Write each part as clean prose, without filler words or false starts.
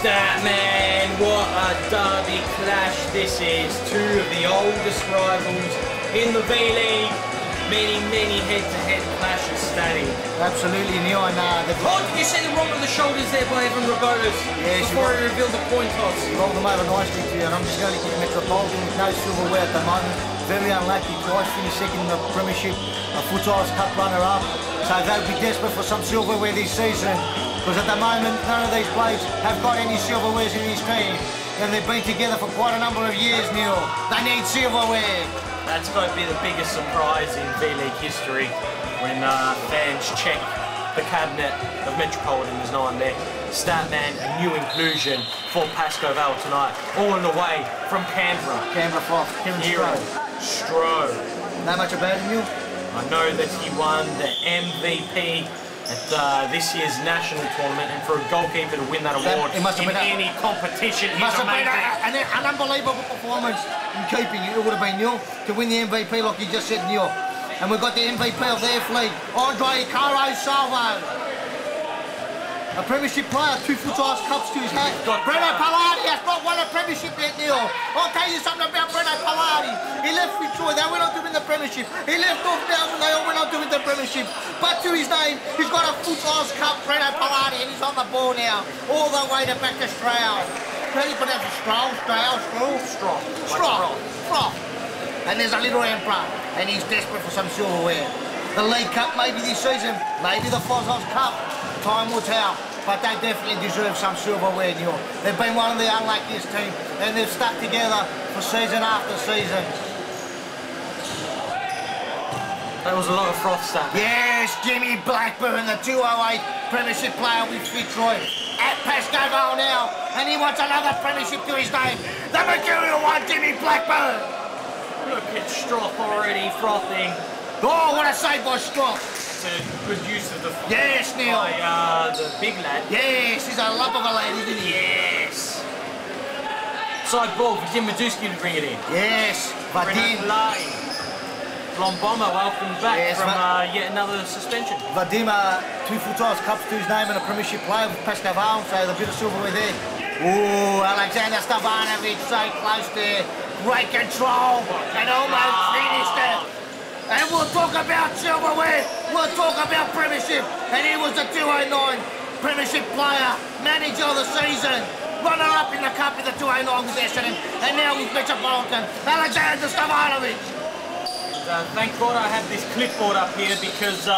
Statman, what a derby clash this is. Two of the oldest rivals in the V-League. Many head-to-head clashes, Statty. Absolutely, Neil. And oh, did you see the roll of the shoulders there by Evan Robotas? Yes, before he revealed the point toss. He rolled them over nicely to you, and I'm just going to give Metropolitan with no silverware at the moment. Very unlucky, twice finished second in the premiership, a Futsalroos Cup runner-up. So they'll be desperate for some silverware this season, because at the moment none of these blokes have got any silverwares in his team, and they've been together for quite a number of years, Neil. They need silverware. That's got to be the biggest surprise in V-League history when fans check the cabinet of Metropolitan. There's no one there. Statman, a new inclusion for Pascoe Vale tonight, all the way from Canberra. Canberra Froth, Kieran Stroh. Know much about him, Neil? I know that he won the MVP at this year's national tournament, and for a goalkeeper to win that award in any competition is amazing. An unbelievable performance in keeping it. It would have been Neil to win the MVP, like you just said, Neil. And we've got the MVP of their fleet, Andre Caro Salvo. A premiership player, 2 Futsalroos Cups to his hat. Breno Pallardi has not won a premiership yet, Neil. I'll tell you something about Breno Pallardi. He left Fitzroy, they went on to win the premiership. He left North Melbourne, they all went on to win the premiership. But to his name, he's got a Futsalroos Cup, Breno Pallardi, and he's on the ball now, all the way to back to Stroud. How do you pronounce it? Stroud? And there's a little emperor, and he's desperate for some silverware. The League Cup maybe this season, maybe the Futsalroos Cup. Time will tell, but they definitely deserve some silverware, Neil. They've been one of the unluckiest teams, and they've stuck together for season after season. That was a lot of froth, Stat. Yes, Jimmy Blackburn, the 208 premiership player with Fitzroy, at Pascoe Vale now, and he wants another premiership to his name. The Mercurial one, Jimmy Blackburn. Look at Stroth already frothing. Oh, what a save by Stroth. Good use of the yes, Neil. By the big lad. Yes, he's a lump of a lad, isn't he? Yes. Side ball for Tim Maduski to bring it in. Yes, Vadim. Lomboma, welcome back from yet another suspension. Vadim, 2 Futsalroos Cups to his name and a premiership player with Pascoe Vale, so the bit of silverware there. Oh, Alexander Stevanovic so close there. Great control and almost finished it. And we'll talk about silverware, we'll talk about premiership, and he was the 209 premiership player, manager of the season, runner-up in the cup in the 209 with Essendon, and now with Metropolitan, Alexander Stevanovic. Thank God I have this clipboard up here because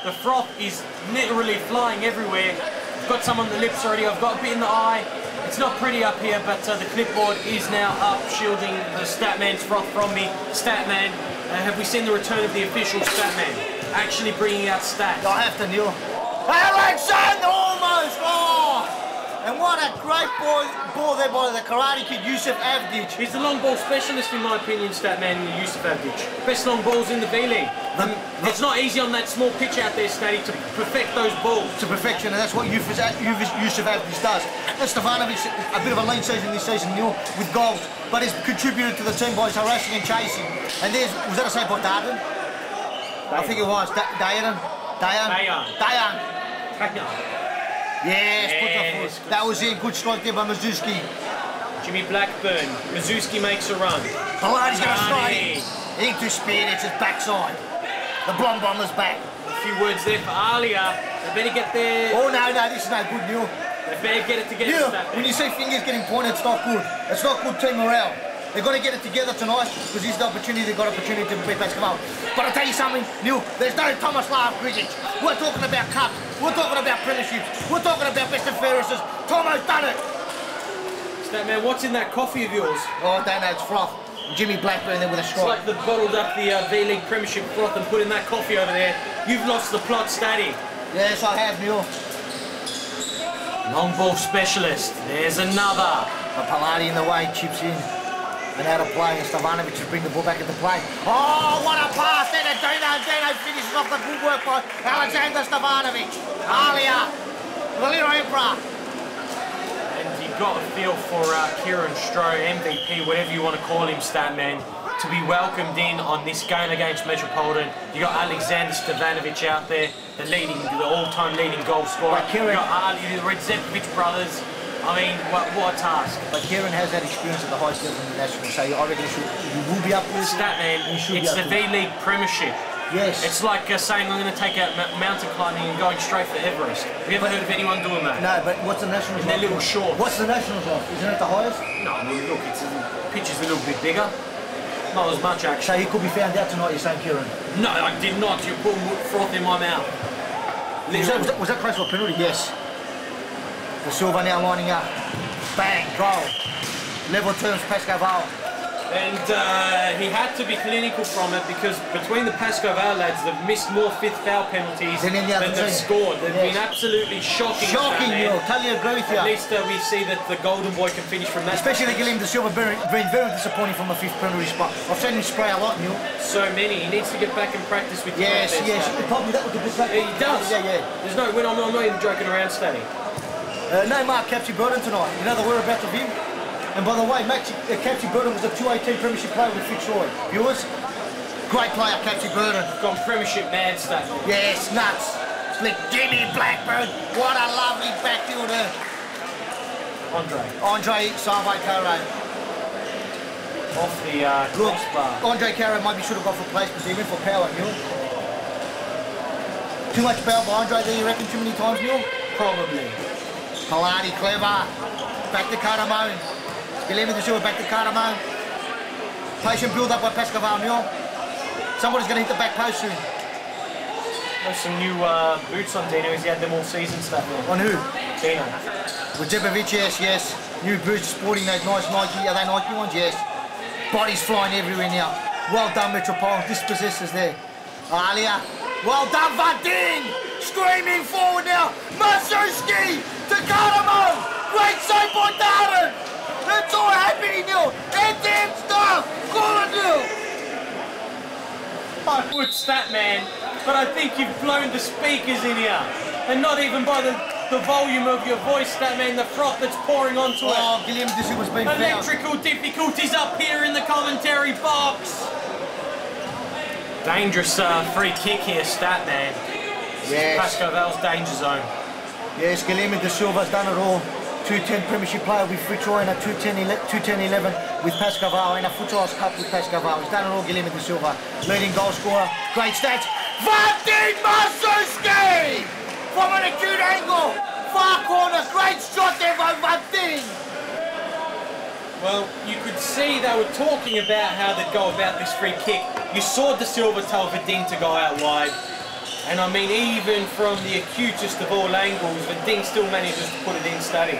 the froth is literally flying everywhere. I've got some on the lips already, I've got a bit in the eye. It's not pretty up here, but the clipboard is now up, shielding the Statman's froth from me. Statman. Have we seen the return of the official Statman? Actually bringing out stats. I have to, Neil. Alexander almost! Oh! And what a great ball there by the karate kid, Yusuf Avdic. He's the long ball specialist, in my opinion, Statman, Yusuf Avdic. Best long balls in the V-League. It's not easy on that small pitch out there, Statty, to perfect those balls. To perfection, and that's what Yusuf Avdic does. And Stevanovic, a bit of a lean season this season, Neil, with goals, but he's contributed to the team by his harassing and chasing. And there's, was that a save by Darden? I think it was. Dayan. Yes, that was it. Good strike there by Mazuski. Jimmy Blackburn. Mazuski makes a run. Pallardi's going to strike into speed. It's his backside. The Blonde Bomber's back. A few words there for Alia. They better get there. Oh no, this is no good, Neil. They better get it together. Neil, when you see fingers getting pointed, it's not good. It's not good team morale. They've got to get it together tonight because this is the opportunity. They've got an opportunity to beat Pascoe Vale. But I'll tell you something, Neil, there's no Thomas Love cricket. We're talking about cups. We're talking about premierships. We're talking about best and fairnesses. Tomo's done it. Statman, what's in that coffee of yours? Oh, I don't know. It's froth. Jimmy Blackburn there with a strike. It's like they've bottled up the V-League premiership froth and put in that coffee over there. You've lost the plot, Statty. Yes, I have, Neil. Long ball specialist. There's another. But Pallardi in the way, chips in. And out of play, and Stevanovic to bring the ball back into play. Oh, what a pass there to Dino. Dino finishes off the good work by Alexander Stevanovic. Alia, the little emperor. And you've got a feel for Kieran Stroh, MVP, whatever you want to call him, Statman, to be welcomed in on this game against Metropolitan. You got Alexander Stevanovic out there, the all-time leading goal scorer. You got Ali, the Redzepovic brothers. I mean, what a task. But Kieran has that experience at the highest level in the national, so I reckon you will be up with it. Statman, it's the V-League premiership. Yes. It's like saying I'm going to take out mountain climbing and going straight for Everest. Have you ever heard of anyone doing that? No, but what's the Nationals like? They're little shorts. What's the Nationals like? Isn't it the highest? No, I mean, look, pitch is a little bit bigger. Not as much, actually. So he could be found out tonight, you're saying, Kieran? No, I did not. You're putting froth in my mouth. Was that close for a penalty? Yes. The Silva now lining up. Bang, goal. Level terms, Pascoe Vale. And he had to be clinical from it because between the Pascoe Vale lads, they've missed more fifth foul penalties than they've scored. They've been absolutely shocking. Shocking, Neil. Totally agree with you. At least we see that the golden boy can finish from that. Especially Guilherme De Silva being very disappointing from a fifth penalty spot. I've seen him spray a lot, Neil. So many. He needs to get back and practice with yes. Probably that was a good practice. He does. Yeah. There's no. I'm not even joking around, Stanley. No Mark Capsy Burden tonight. You know the whereabouts of him? And by the way, Capsy Burden was a 218 premiership player with Fitzroy. Viewers? Great player, Capsy Burden. Gone premiership mad stat. Yes, nuts. Slick Jimmy Blackburn. What a lovely backfielder. Andre Salve Caro. Off the crossbar. Andre Caro maybe should have gone for place, but he went for power, Neil. Too much power by Andre there, you reckon, too many times, Neil? Probably. Palani, clever. Back to Caramone. Guilherme De Silva back to Caramone. Patient build up by Pascoe Vale, Neil. Somebody's going to hit the back post soon. There's some new boots on Dino. He's had them all season, stuff. On who? Dino. With Djepovic, yes. New boots sporting those nice Nike. Are they Nike ones? Yes. Bodies flying everywhere now. Well done, Metropolitan. Dispossessors there. Alia. Well done, Van Ding. Screaming forward now. Masuski to Caramone. Great save by Darden. That's all happening, Neil. That damn stuff. Call it, Neil. I would stat, man, but I think you've blown the speakers in here. And not even by the volume of your voice, stat, man, the froth that's pouring onto it. Oh, Guilherme De Silva's been fouled. Electrical difficulties up here in the commentary box. Dangerous free kick here, stat, man. Yes. Pascoe Vale's danger zone. Yes, Guilherme De Silva's done it all. 210 premiership player with Fitzroy and a 210-11 with Pascoe Vale and a Futsalroos Cup with Pascoe Vale. He's done it all, Guilherme De Silva. Leading goal scorer, great stats. Van Ding Masuski! From an acute angle, far corner, great shot there by Van Ding! Well, you could see they were talking about how they'd go about this free kick. You saw De Silva tell Verding to go out wide. And I mean, even from the acutest of all angles, Verding still manages to put it in steady.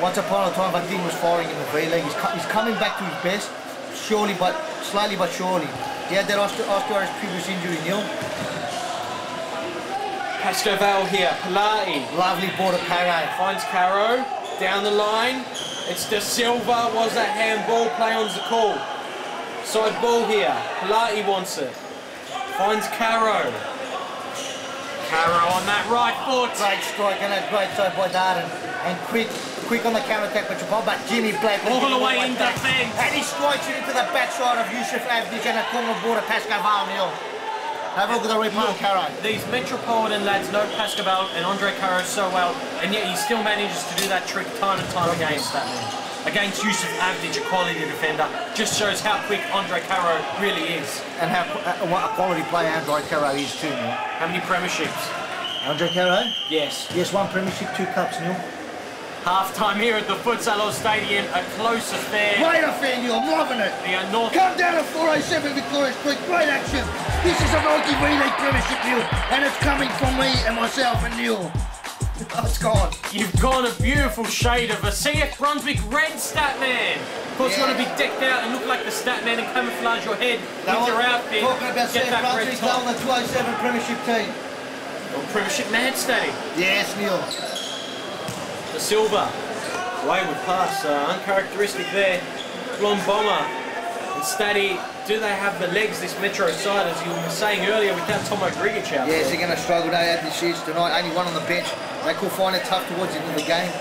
Once upon a time, Verding was firing in the V-League. He's coming back to his best, slowly but surely. He had that osteoarthritis previous injury, Neil. Pascoe Vale here, Pilati. Lovely ball to Caro. Finds Caro, down the line. It's De Silva, was that handball, play on the call. Side ball here, Pilati wants it. Finds Caro. Caro on that right foot. Great strike and a great save by Darden. And quick on the counter-attack, but Jimmy Black. All the way in defence. And he strikes it into the backside of Yusuf Avdic and a corner ball to Pascoe Vale, Neil. Have a look at the replay of Caro. These Metropolitan lads know Pascoe Vale and Andre Caro so well, and yet he still manages to do that trick time and time against that man. Against Yusuf Avdic, a quality defender, just shows how quick Andre Caro really is. And what a quality player Andre Caro is too, Neil. How many premierships? Andre Caro? Yes. Yes, 1 premiership, 2 cups, Neil. Half-time here at the Futsalroos Stadium, a close affair. Great affair, Neil, I'm loving it. Come down to 407 Victoria Street, great action. This is a Nike V-League premiership, Neil, and it's coming from me and myself and Neil. Oh, it's gone. You've got a beautiful shade of a CF Brunswick red Statman. Of course, you want to be decked out and look like the Statman and camouflage your head with your outfit. Talking about CF Brunswick, they're on the 207 premiership team. Or premiership man Statty. Yes, Neil. De Silva, wayward pass, uncharacteristic there. Blonde bomber. And Statty, do they have the legs, this Metro side, as you were saying earlier, without Tomo Grigic out there? Yes, they're going to struggle. They had this year tonight, only one on the bench. They could find it tough towards the end of the game.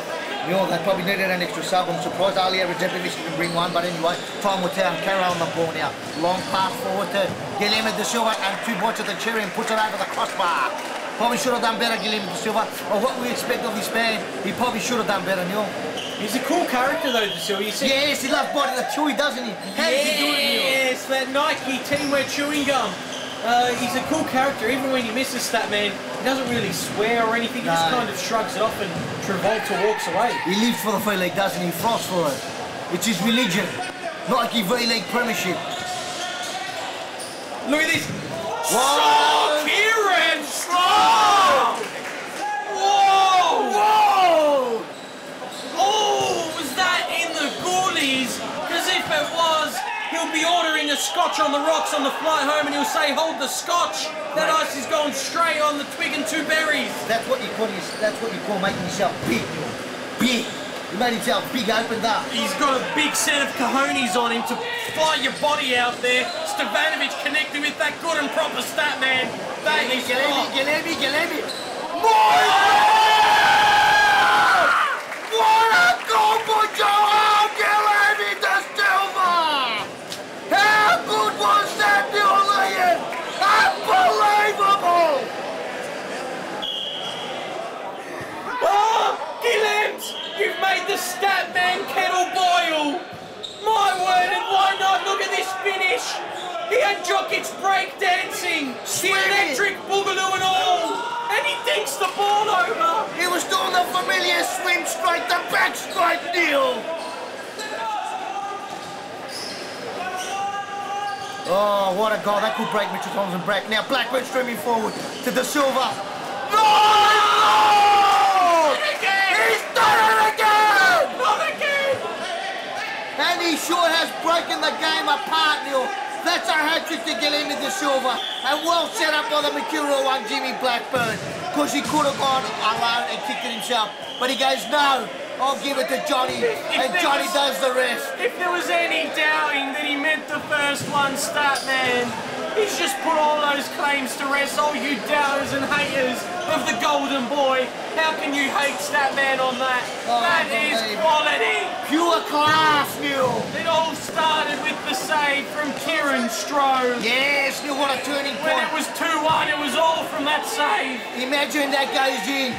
You know, they probably needed an extra sub. I'm surprised Ali Djepovic didn't bring one, but anyway, time will tell. Caro on the ball now. Long pass forward to Guilherme De Silva and 2 bites of the cherry and puts it over the crossbar. Probably should have done better, Guilherme De Silva. Or what we expect of this man, he probably should have done better, Neil. He's a cool character though, Decisive. You see? Yes, he loves biting the chewy, doesn't he? How does he do it, Neil? Yes, that Nike teamwear chewing gum. He's a cool character. Even when he misses Statman, he doesn't really swear or anything. He just kind of shrugs it off and Travolta walks away. He lives for the V-League, doesn't he? He frosts for it. It's his religion. Nike V-League premiership. Look at this. Whoa! Kieran Strong! Whoa! Whoa! Oh, was that in the goalies? Because if it was, he'll be ordering a scotch on the rocks on the flight home and he'll say, hold the scotch. That ice is going straight on the twig and 2 berries. That's what you call making yourself big, Neil. Big. He made himself big, opened up. He's got a big set of cojones on him to fly your body out there. Stevanovic connected with that good and proper stat man. That is Gillemi. What a goal for Joao Gillemi de Silva! How good was that, Neil Leon? Unbelievable! Oh, Gillems! You've made the stat man kettle boil! My word, and why not? Look at this finish! He had Jokic's breakdancing! The electric boogaloo and all! And he dinks the ball over! He was doing the familiar swim straight, the back strike, Neil! Oh, what a goal. That could break Mitchell Thompson back. Now Blackburn streaming forward to De Silva. No! He's done it again! Not again! And he sure has broken the game apart, Neil. That's a hat-trick to Gillemi De Silva. And well set up by the Mercurial one, Jimmy Blackburn. Because he could have gone alone and kicked it himself. But he goes, no, I'll give it to Johnny. And Johnny does the rest. If there was any doubting that he meant the first one, stat man, he's just put all those claims to rest. All you doubters and haters of the golden boy. How can you hate Statman on that? Oh, that is quality. Pure class, Neil. It all started with the save from Kieran Strode. Yes, Neil, what a turning When point. it was 2-1, it was all from that save. Imagine that goes in.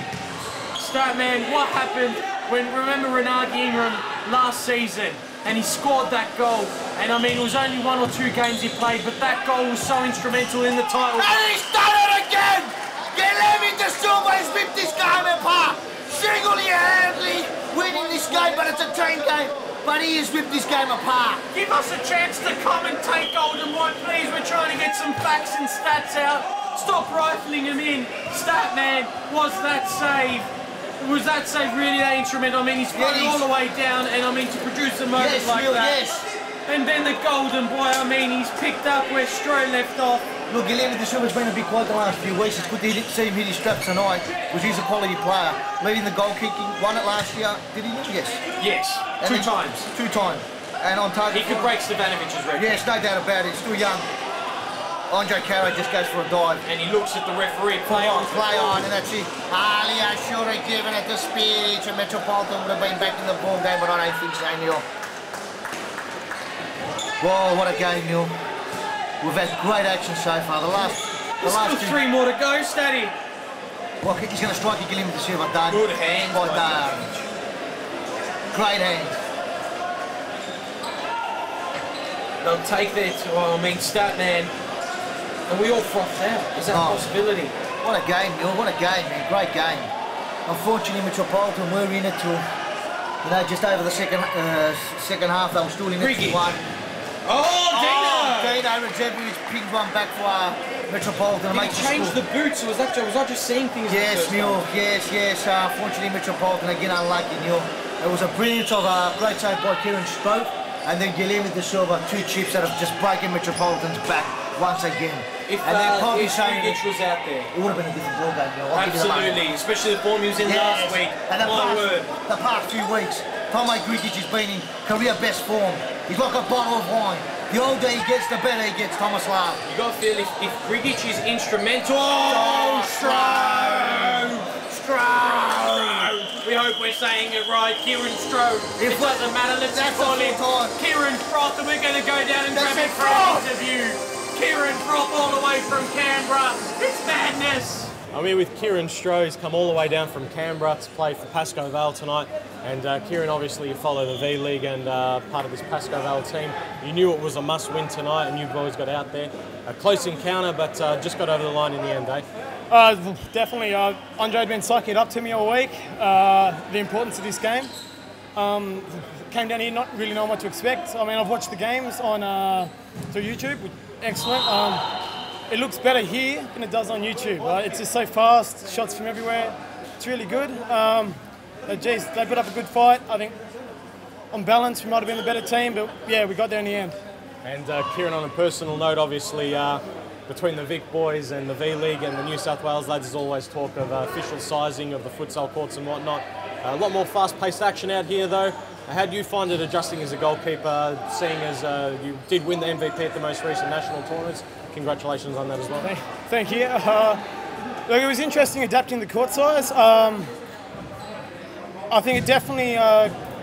Statman, what happened when, remember Renard Ingram last season? And he scored that goal. And I mean, it was only 1 or 2 games he played, but that goal was so instrumental in the title. And he's done it again! Gillemi De Silva has ripped this game apart! Single-handedly winning this game, but it's a team game. But he has ripped this game apart. Give us a chance to commentate, Golden White, please. We're trying to get some facts and stats out. Stop rifling them in. Statman, was that save? Was that save really that instrumental? I mean, he's floated all the way down, and I mean, to produce a moment like that. Yes. And then the Golden Boy, I mean, he's picked up where Stroh left off. Look, Gillemi De Silva's been a bit quiet the last few weeks. It's good to see him hit his straps tonight, because he's a quality player. Leading the goal kicking, won it last year. Did he? Yes. Yes, And 2 times. 2 times. And on target. He could break Stevanovic's record. Yes, no doubt about it. He's still young. Andre Caro just goes for a dive. And he looks at the referee, play on, and that's it. Ali, I should have given it to Speech, and Metropolitan would have been back in the ball game, but I don't think so, Neil. Whoa, what a game, Neil. We've had great action so far. The last Still 3 more to go, Statty. Well, he's going to strike a Gillemi De Silva, done. Good hands by by Darwich. Great hands. They'll take their, Statman. And we all frothed out. Is that a possibility? What a game, Neil. What a game, man. Great game. Unfortunately, Metropolitan were in it till, just over the second half. They were still in it till 1. Oh, Dino Radzevic picked one back for Metropolitan. Did he change the boots, or was I just seeing things? Yes, Neil. Yes. Unfortunately, Metropolitan again unlucky, Neil. It was a brilliance of a great save by Kieran Stroke, and then Gillemi De Silva, 2 chips that have just broken Metropolitan's back once again. If Grigic was out there, it would have been a different ball game, Neil. Absolutely, especially the form he was in last week. And the past few weeks, Tommy Grigic has been in career best form. He's like a bottle of wine. The older he gets, the better he gets, Thomas Love. You got to feel if Grigic is instrumental. Stroh! We hope we're saying it right. Kieran Stroh. It doesn't matter. Let's call him Kieran Froth, and we're going to go down and grab him for an interview. Kieran Froth all the way from Canberra. It's madness. I'm here with Kieran Stroh. He's come all the way down from Canberra to play for Pascoe Vale tonight. And Kieran, obviously you follow the V League and part of this Pascoe Vale team. You knew it was a must-win tonight, and you boys got out there. A close encounter, but just got over the line in the end, eh? Definitely. Andre had been psyching it up to me all week, the importance of this game. Came down here not really knowing what to expect. I mean, I've watched the games on through YouTube. Excellent. It looks better here than it does on YouTube. It's just so fast, shots from everywhere. It's really good. Geez, they put up a good fight. I think on balance we might have been the better team, but yeah, we got there in the end. And Kieran, on a personal note, obviously between the Vic boys and the V League and the New South Wales lads, there's always talk of official sizing of the futsal courts and whatnot. A lot more fast-paced action out here though. How do you find it adjusting as a goalkeeper, seeing as you did win the MVP at the most recent national tournaments? Congratulations on that as well. Thank you. Look, it was interesting adapting the court size. I think it definitely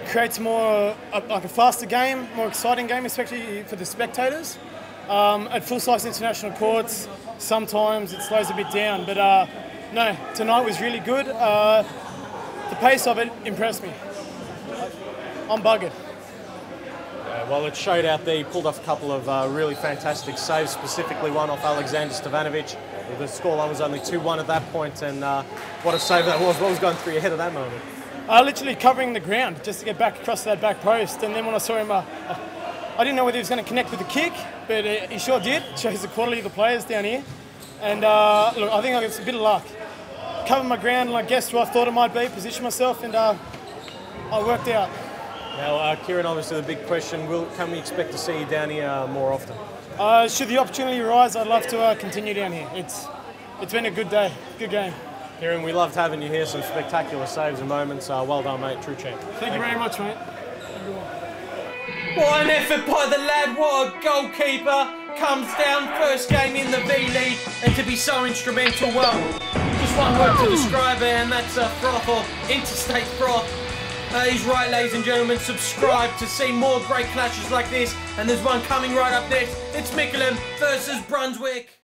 creates more like a faster game, more exciting game, especially for the spectators. At full-size international courts, sometimes it slows a bit down, but no, tonight was really good. The pace of it impressed me. I'm buggered. Well, it showed out there. You pulled off a couple of really fantastic saves, specifically one off Alexander Stevanovic. The scoreline was only 2-1 at that point, and what a save that was. What was going through your head at that moment? Literally covering the ground just to get back across that back post, and then when I saw him, I didn't know whether he was going to connect with the kick, but he sure did. It shows the quality of the players down here. And look, I think I got a bit of luck. Covered my ground and I guessed where I thought it might be, positioned myself, and I worked out. Now, Kieran, obviously the big question, can we expect to see you down here more often? Should the opportunity arise, I'd love to continue down here. It's been a good day, good game. Kieran, we loved having you here, some spectacular saves and moments. Well done, mate, true champ. Thank you very much, mate. What an effort by the lad, what a goalkeeper. Comes down, first game in the V League, and to be so instrumental, well, just one word to describe it, and that's froth or interstate froth. He's right, ladies and gentlemen, subscribe to see more great clashes like this, and there's one coming right up next. It's Mickleham versus Brunswick.